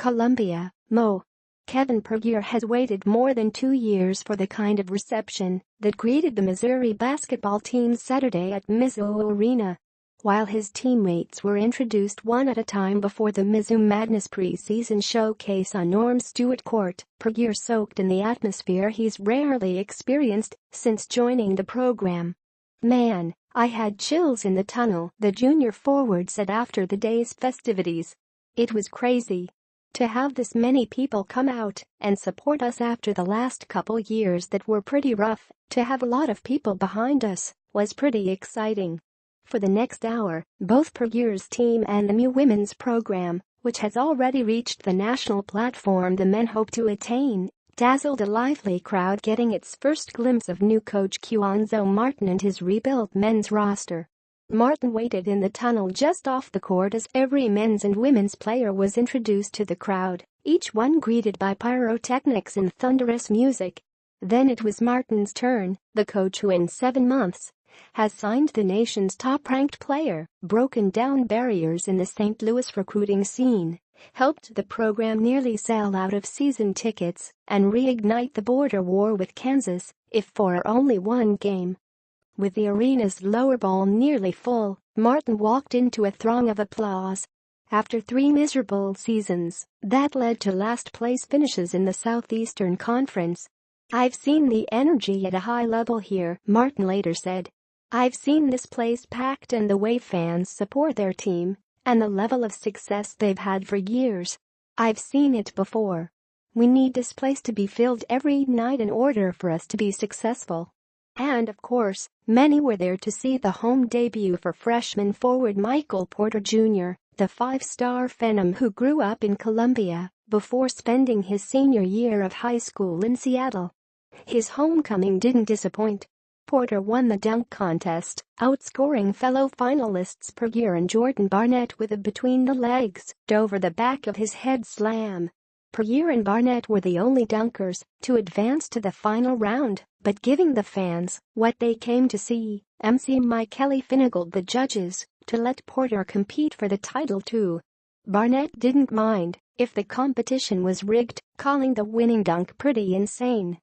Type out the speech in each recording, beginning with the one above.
Columbia, Mo. Kevin Puryear has waited more than 2 years for the kind of reception that greeted the Missouri basketball team Saturday at Mizzou Arena. While his teammates were introduced one at a time before the Mizzou Madness preseason showcase on Norm Stewart Court, Puryear soaked in the atmosphere he's rarely experienced since joining the program. "Man, I had chills in the tunnel," the junior forward said after the day's festivities. "It was crazy. To have this many people come out and support us after the last couple years that were pretty rough, to have a lot of people behind us, was pretty exciting." For the next hour, both Puryear's team and the Mizzou women's program, which has already reached the national platform the men hope to attain, dazzled a lively crowd getting its first glimpse of new coach Cuonzo Martin and his rebuilt men's roster. Martin waited in the tunnel just off the court as every men's and women's player was introduced to the crowd, each one greeted by pyrotechnics and thunderous music. Then it was Martin's turn, the coach who in 7 months has signed the nation's top-ranked player, broken down barriers in the St. Louis recruiting scene, helped the program nearly sell out of season tickets, and reignite the border war with Kansas, if for only one game. With the arena's lower bowl nearly full, Martin walked into a throng of applause. After 3 miserable seasons that led to last-place finishes in the Southeastern Conference, "I've seen the energy at a high level here," Martin later said. "I've seen this place packed and the way fans support their team, and the level of success they've had for years. I've seen it before. We need this place to be filled every night in order for us to be successful." And of course, many were there to see the home debut for freshman forward Michael Porter Jr., the 5-star phenom who grew up in Columbia before spending his senior year of high school in Seattle. His homecoming didn't disappoint. Porter won the dunk contest, outscoring fellow finalists Puryear and Jordan Barnett with a between-the-legs, over-the-back of his head slam. Puryear and Barnett were the only dunkers to advance to the final round, but giving the fans what they came to see, MC Mike Kelly finagled the judges to let Porter compete for the title too. Barnett didn't mind if the competition was rigged, calling the winning dunk pretty insane.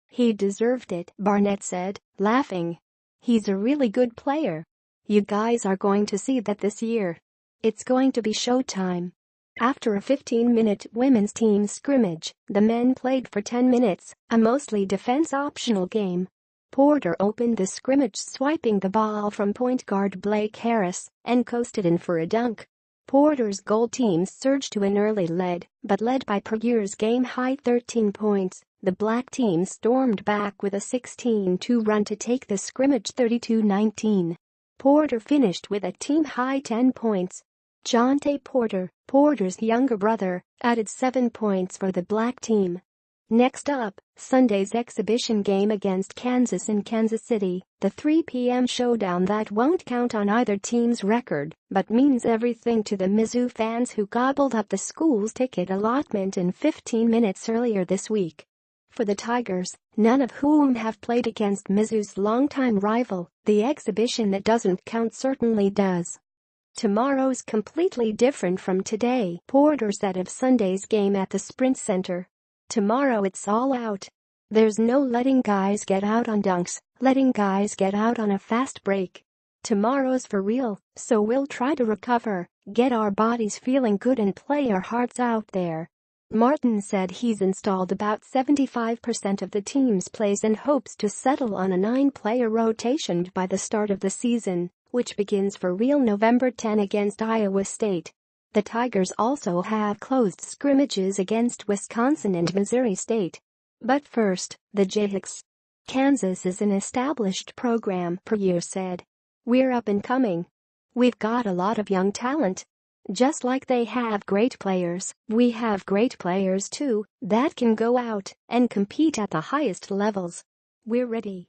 "He deserved it," Barnett said, laughing. "He's a really good player. You guys are going to see that this year. It's going to be showtime." After a 15-minute women's team scrimmage, the men played for 10 minutes, a mostly defense-optional game. Porter opened the scrimmage swiping the ball from point guard Blake Harris and coasted in for a dunk. Porter's gold team surged to an early lead, but led by Puryear's game-high 13 points, the black team stormed back with a 16-2 run to take the scrimmage 32-19. Porter finished with a team-high 10 points. Jonte Porter, Porter's younger brother, added 7 points for the black team. Next up, Sunday's exhibition game against Kansas in Kansas City, the 3 p.m. showdown that won't count on either team's record but means everything to the Mizzou fans who gobbled up the school's ticket allotment in 15 minutes earlier this week. For the Tigers, none of whom have played against Mizzou's longtime rival, the exhibition that doesn't count certainly does. "Tomorrow's completely different from today," Porter said of Sunday's game at the Sprint Center. "Tomorrow it's all out. There's no letting guys get out on dunks, letting guys get out on a fast break. Tomorrow's for real, so we'll try to recover, get our bodies feeling good and play our hearts out there." Martin said he's installed about 75% of the team's plays and hopes to settle on a 9-player rotation by the start of the season, which begins for real November 10 against Iowa State. The Tigers also have closed scrimmages against Wisconsin and Missouri State. But first, the Jayhawks. "Kansas is an established program," Puryear said. "We're up and coming. We've got a lot of young talent. Just like they have great players, we have great players too that can go out and compete at the highest levels. We're ready."